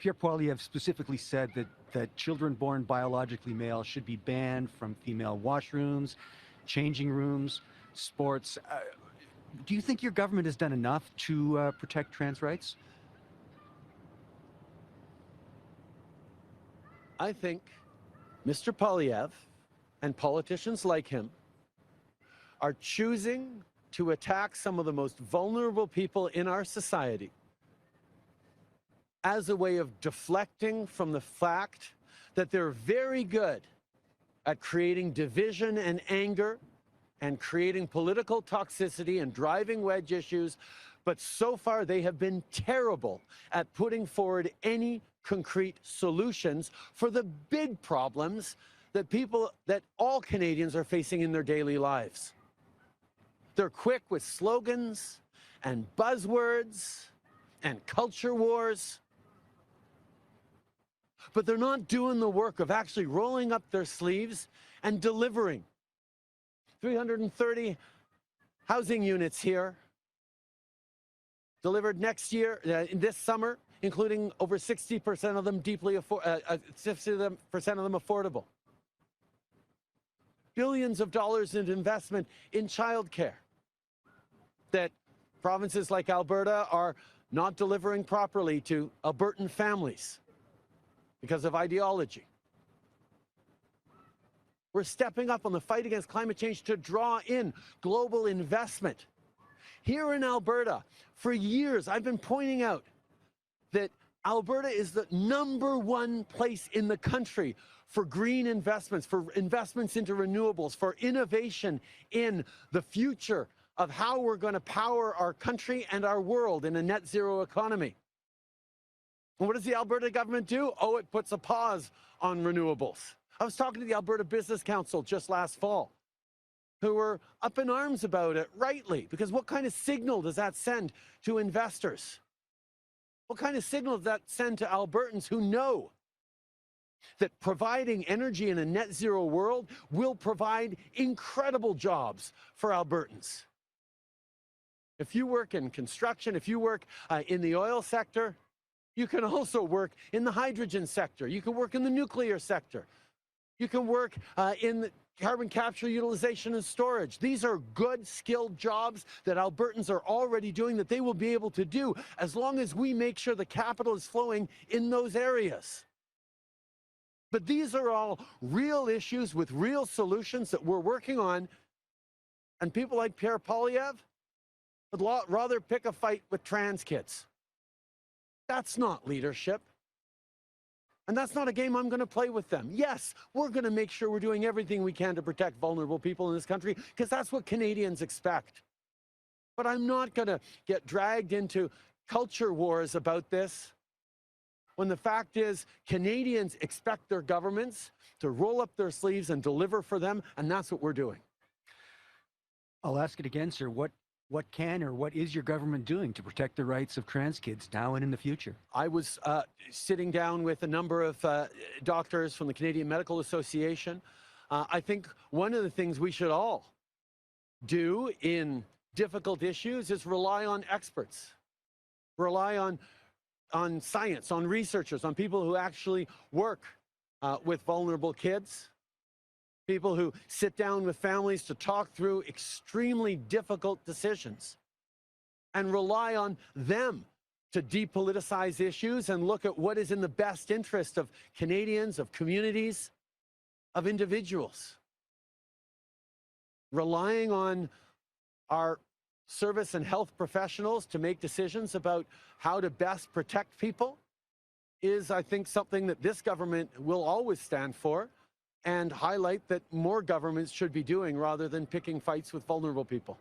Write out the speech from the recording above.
Pierre Poilievre specifically said that children born biologically male should be banned from female washrooms, changing rooms, sports. Do you think your government has done enough to protect trans rights? I think Mr. Poilievre and politicians like him are choosing to attack some of the most vulnerable people in our society as a way of deflecting from the fact that they're very good at creating division and anger and creating political toxicity and driving wedge issues, but so far they have been terrible at putting forward any concrete solutions for the big problems that all Canadians are facing in their daily lives. They're quick with slogans and buzzwords and culture wars, but they're not doing the work of actually rolling up their sleeves and delivering. 330 housing units here, delivered next year, this summer, including over 60% of them 60% of them affordable. Billions of dollars in investment in childcare that provinces like Alberta are not delivering properly to Albertan families because of ideology. We're stepping up on the fight against climate change to draw in global investment. Here in Alberta, for years, I've been pointing out that Alberta is the #1 place in the country for green investments, for investments into renewables, for innovation in the future of how we're going to power our country and our world in a net zero economy. And what does the Alberta government do? Oh, it puts a pause on renewables. I was talking to the Alberta Business Council just last fall, who were up in arms about it, rightly, because what kind of signal does that send to investors? What kind of signal does that send to Albertans who know that providing energy in a net zero world will provide incredible jobs for Albertans? If you work in construction, if you work in the oil sector, you can also work in the hydrogen sector. You can work in the nuclear sector. You can work in the carbon capture, utilization, and storage. These are good, skilled jobs that Albertans are already doing that they will be able to do as long as we make sure the capital is flowing in those areas. But these are all real issues with real solutions that we're working on, and people like Pierre Poilievre would rather pick a fight with trans kids. That's not leadership. And that's not a game I'm going to play with them. Yes, we're going to make sure we're doing everything we can to protect vulnerable people in this country, because that's what Canadians expect. But I'm not going to get dragged into culture wars about this, when the fact is Canadians expect their governments to roll up their sleeves and deliver for them, and that's what we're doing. I'll ask it again, sir. What can or what is your government doing to protect the rights of trans kids now and in the future? I was sitting down with a number of doctors from the Canadian Medical Association. I think one of the things we should all do in difficult issues is rely on experts, rely on science, on researchers, on people who actually work with vulnerable kids, people who sit down with families to talk through extremely difficult decisions, and rely on them to depoliticize issues and look at what is in the best interest of Canadians, of communities, of individuals. Relying on our service and health professionals to make decisions about how to best protect people is, I think, something that this government will always stand for, and highlight that more governments should be doing rather than picking fights with vulnerable people.